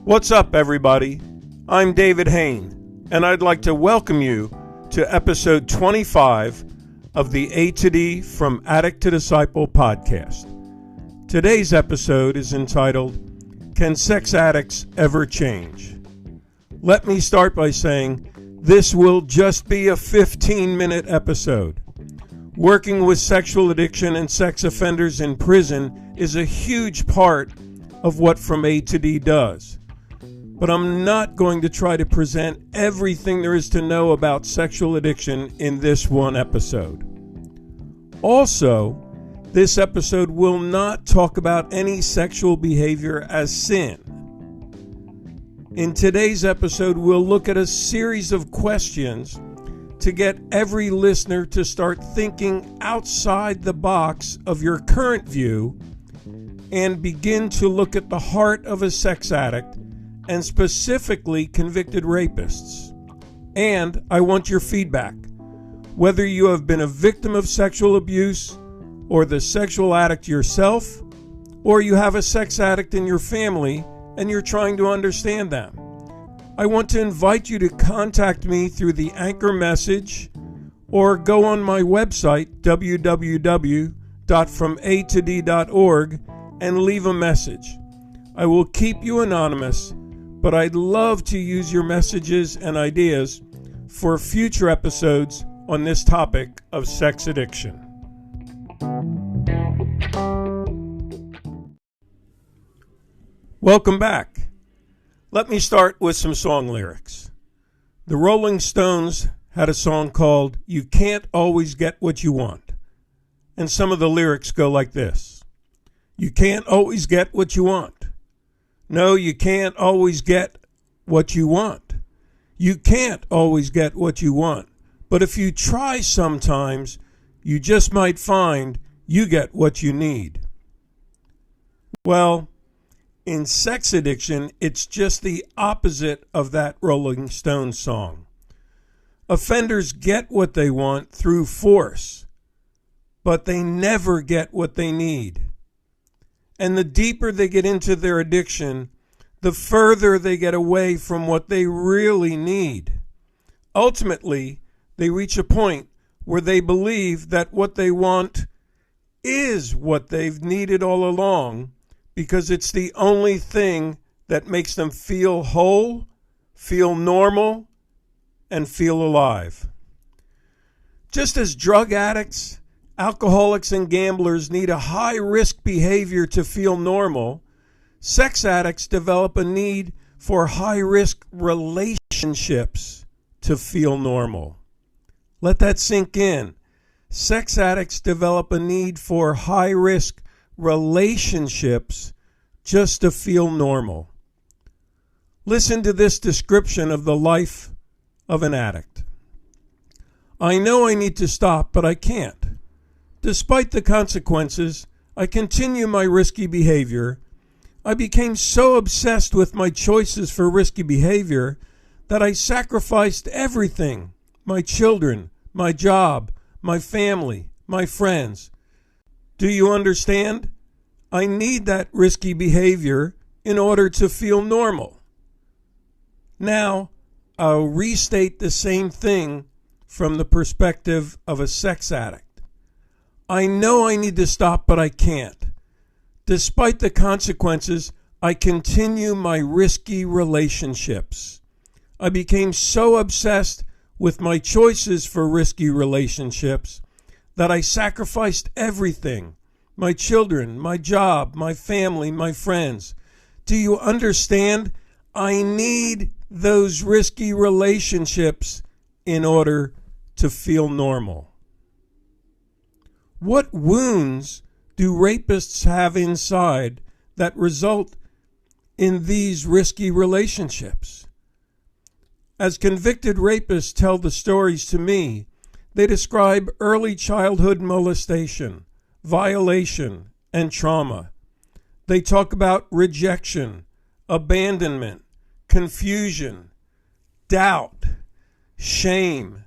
What's up, everybody? I'm David Hain, and I'd like to welcome you to episode 25 of the A to D From Addict to Disciple podcast. Today's episode is entitled, Can Sex Addicts Ever Change? Let me start by saying this will just be a 15-minute episode. Working with sexual addiction and sex offenders in prison is a huge part of what From A to D does. But I'm not going to try to present everything there is to know about sexual addiction in this one episode. Also, this episode will not talk about any sexual behavior as sin. In today's episode, we'll look at a series of questions to get every listener to start thinking outside the box of your current view and begin to look at the heart of a sex addict and specifically convicted rapists. And I want your feedback. Whether you have been a victim of sexual abuse or the sexual addict yourself, or you have a sex addict in your family and you're trying to understand them. I want to invite you to contact me through the Anchor message or go on my website, www.fromatod.org, and leave a message. I will keep you anonymous, but I'd love to use your messages and ideas for future episodes on this topic of sex addiction. Welcome back. Let me start with some song lyrics. The Rolling Stones had a song called You Can't Always Get What You Want. And some of the lyrics go like this. You can't always get what you want. No, you can't always get what you want. You can't always get what you want. But if you try sometimes, you just might find you get what you need. Well, in sex addiction, it's just the opposite of that Rolling Stones song. Offenders get what they want through force, but they never get what they need. And the deeper they get into their addiction, the further they get away from what they really need. Ultimately, they reach a point where they believe that what they want is what they've needed all along because it's the only thing that makes them feel whole, feel normal, and feel alive. Just as drug addicts, alcoholics, and gamblers need a high-risk behavior to feel normal, sex addicts develop a need for high-risk relationships to feel normal. Let that sink in. Sex addicts develop a need for high-risk relationships just to feel normal. Listen to this description of the life of an addict. I know I need to stop, but I can't. Despite the consequences, I continue my risky behavior. I became so obsessed with my choices for risky behavior that I sacrificed everything: my children, my job, my family, my friends. Do you understand? I need that risky behavior in order to feel normal. Now, I'll restate the same thing from the perspective of a sex addict. I know I need to stop, but I can't. Despite the consequences, I continue my risky relationships. I became so obsessed with my choices for risky relationships that I sacrificed everything: my children, my job, my family, my friends. Do you understand? I need those risky relationships in order to feel normal. What wounds do rapists have inside that result in these risky relationships? As convicted rapists tell the stories to me, they describe early childhood molestation, violation, and trauma. They talk about rejection, abandonment, confusion, doubt, shame,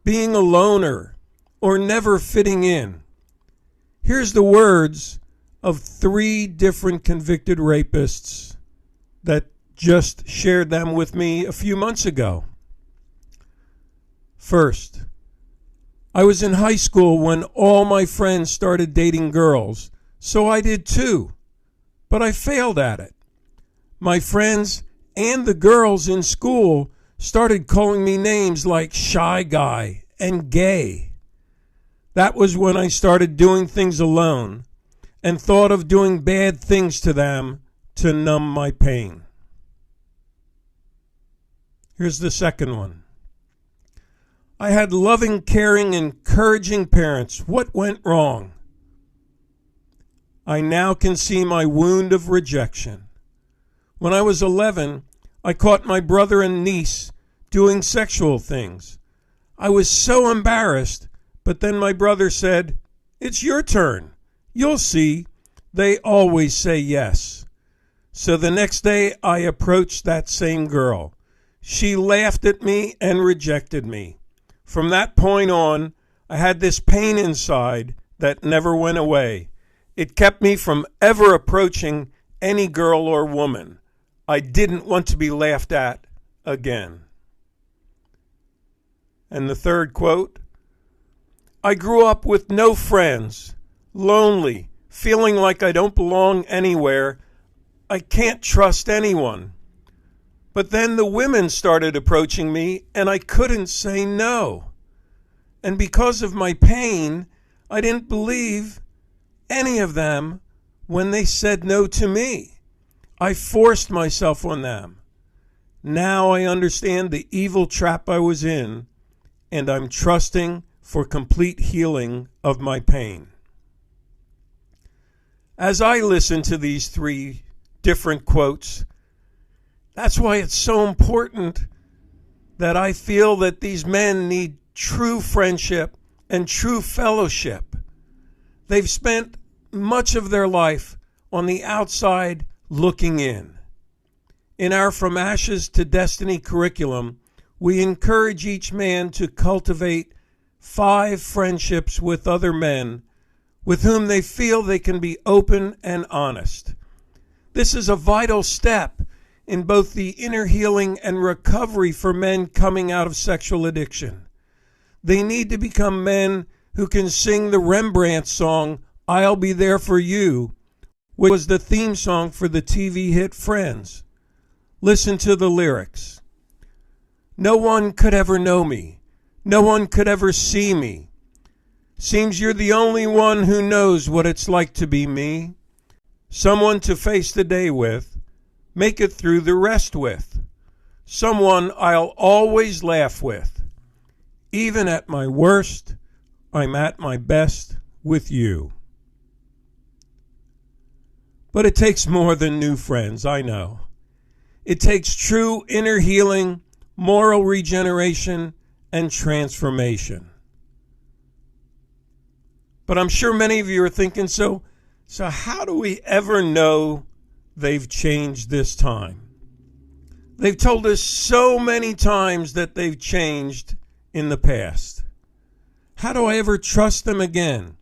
being a loner, or never fitting in. Here's the words of 3 different convicted rapists that just shared them with me a few months ago. First, I was in high school when all my friends started dating girls, so I did too, but I failed at it. My friends and the girls in school started calling me names like shy guy and gay. That was when I started doing things alone and thought of doing bad things to them to numb my pain. Here's the second one. I had loving, caring, encouraging parents. What went wrong? I now can see my wound of rejection. When I was 11, I caught my brother and niece doing sexual things. I was so embarrassed, but then my brother said, "It's your turn. You'll see. They always say yes." So the next day I approached that same girl. She laughed at me and rejected me. From that point on, I had this pain inside that never went away. It kept me from ever approaching any girl or woman. I didn't want to be laughed at again. And the third quote, I grew up with no friends, lonely, feeling like I don't belong anywhere. I can't trust anyone. But then the women started approaching me and I couldn't say no. And because of my pain, I didn't believe any of them when they said no to me. I forced myself on them. Now I understand the evil trap I was in, and I'm trusting for complete healing of my pain. As I listen to these three different quotes, that's why it's so important that I feel that these men need true friendship and true fellowship. They've spent much of their life on the outside looking in. In our From Ashes to Destiny curriculum, we encourage each man to cultivate 5 friendships with other men with whom they feel they can be open and honest. This is a vital step in both the inner healing and recovery for men coming out of sexual addiction. They need to become men who can sing the Rembrandt song, I'll Be There For You, which was the theme song for the TV hit Friends. Listen to the lyrics. No one could ever know me. No one could ever see me. Seems you're the only one who knows what it's like to be me. Someone to face the day with, make it through the rest with. Someone I'll always laugh with. Even at my worst, I'm at my best with you. But it takes more than new friends, I know. It takes true inner healing, moral regeneration, and transformation. But I'm sure many of you are thinking, so how do we ever know they've changed this time? They've told us so many times that they've changed in the past. How do I ever trust them again?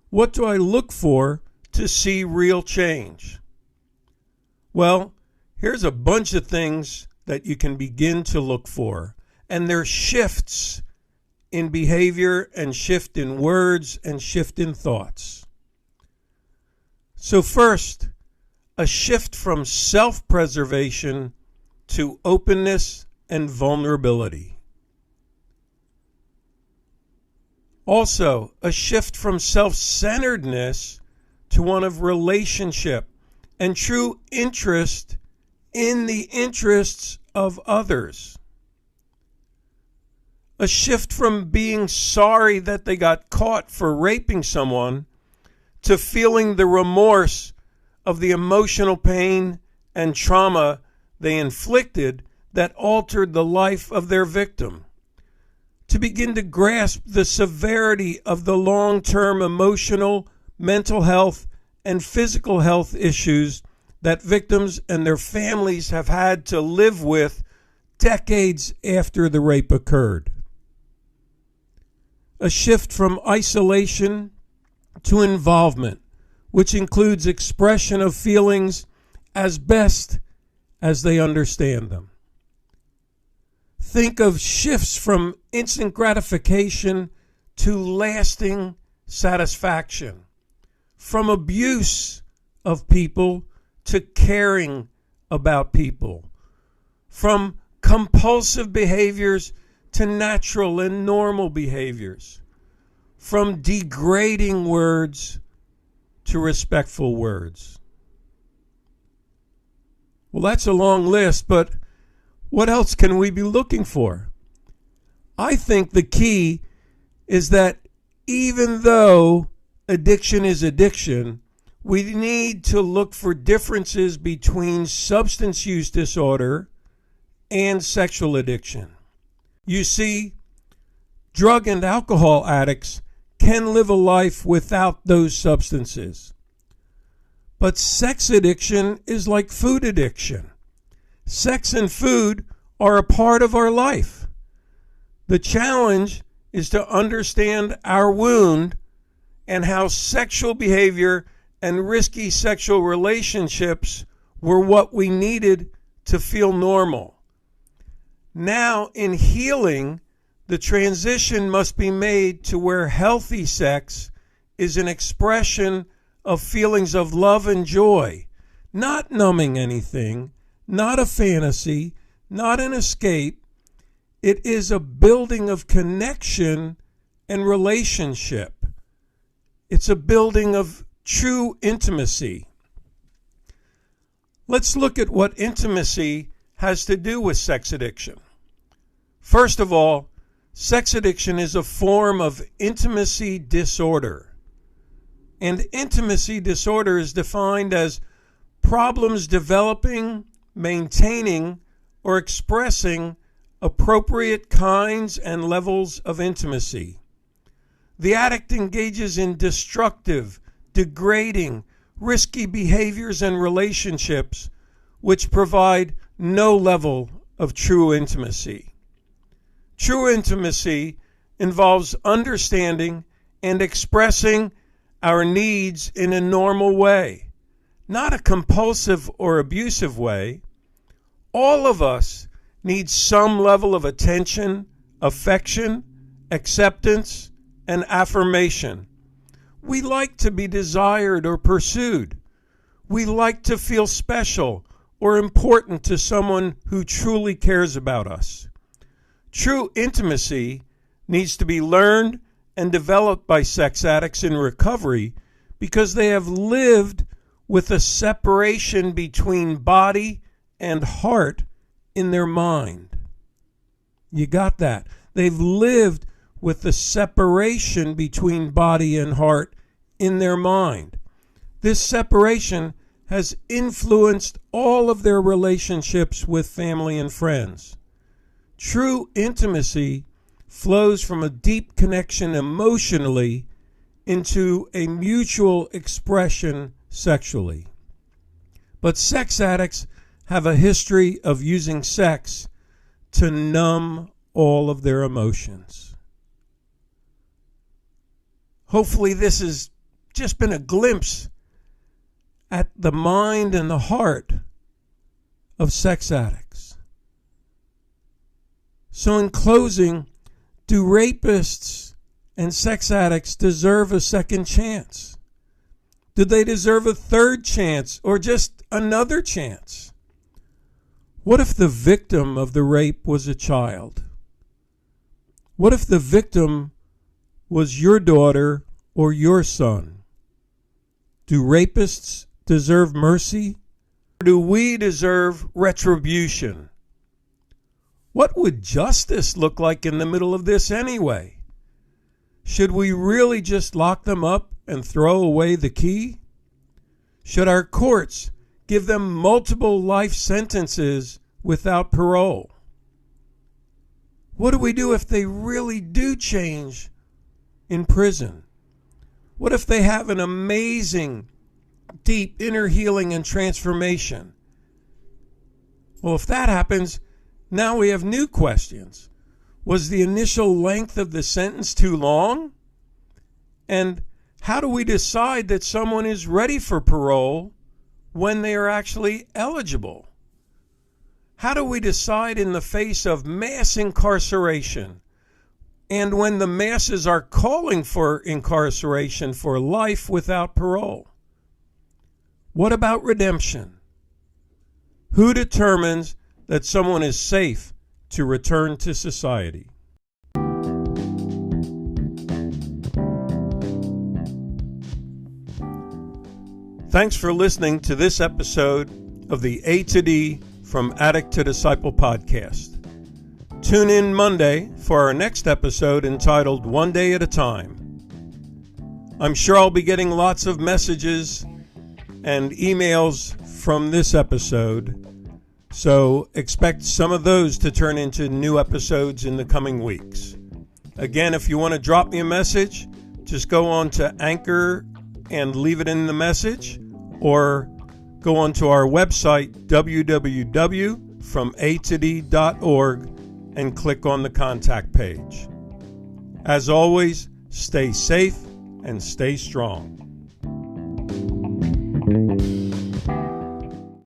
What do I look for to see real change? Well, here's a bunch of things that you can begin to look for. And they're shifts in behavior and shift in words and shift in thoughts. So first, a shift from self-preservation to openness and vulnerability. Also, a shift from self-centeredness to one of relationship and true interest in the interests of others. A shift from being sorry that they got caught for raping someone to feeling the remorse of the emotional pain and trauma they inflicted that altered the life of their victim. To begin to grasp the severity of the long-term emotional, mental health, and physical health issues that victims and their families have had to live with decades after the rape occurred. A shift from isolation to involvement, which includes expression of feelings as best as they understand them. Think of shifts from instant gratification to lasting satisfaction, from abuse of people to caring about people, from compulsive behaviors to natural and normal behaviors, from degrading words to respectful words. Well, that's a long list, but what else can we be looking for? I think the key is that even though addiction is addiction, we need to look for differences between substance use disorder and sexual addiction. You see, drug and alcohol addicts can live a life without those substances. But sex addiction is like food addiction. Sex and food are a part of our life. The challenge is to understand our wound and how sexual behavior and risky sexual relationships were what we needed to feel normal. Now, in healing, the transition must be made to where healthy sex is an expression of feelings of love and joy, not numbing anything, not a fantasy, not an escape. It is a building of connection and relationship. It's a building of true intimacy. Let's look at what intimacy has to do with sex addiction. First of all, sex addiction is a form of intimacy disorder. And intimacy disorder is defined as problems developing, maintaining, or expressing appropriate kinds and levels of intimacy. The addict engages in destructive, degrading, risky behaviors and relationships which provide no level of true intimacy. True intimacy involves understanding and expressing our needs in a normal way, not a compulsive or abusive way. All of us need some level of attention, affection, acceptance, and affirmation. We like to be desired or pursued. We like to feel special or important to someone who truly cares about us. True intimacy needs to be learned and developed by sex addicts in recovery because they have lived with a separation between body and heart in their mind. You got that? They've lived with the separation between body and heart in their mind. This separation has influenced all of their relationships with family and friends. True intimacy flows from a deep connection emotionally into a mutual expression sexually. But sex addicts have a history of using sex to numb all of their emotions. Hopefully this has just been a glimpse at the mind and the heart of sex addicts. So in closing, do rapists and sex addicts deserve a second chance? Do they deserve a third chance or just another chance? What if the victim of the rape was a child? What if the victim was your daughter or your son? Do rapists deserve mercy? Or do we deserve retribution? What would justice look like in the middle of this anyway? Should we really just lock them up and throw away the key? Should our courts give them multiple life sentences without parole? What do we do if they really do change in prison? What if they have an amazing, deep inner healing and transformation? Well, if that happens, now we have new questions. Was the initial length of the sentence too long? And how do we decide that someone is ready for parole when they are actually eligible? How do we decide in the face of mass incarceration and when the masses are calling for incarceration for life without parole? What about redemption? Who determines that someone is safe to return to society? Thanks for listening to this episode of the A to D from Addict to Disciple podcast. Tune in Monday for our next episode entitled One Day at a Time. I'm sure I'll be getting lots of messages and emails from this episode, so expect some of those to turn into new episodes in the coming weeks. Again, if you want to drop me a message, just go on to Anchor and leave it in the message, or go onto our website, www.fromatod.org, and click on the contact page. As always, stay safe and stay strong.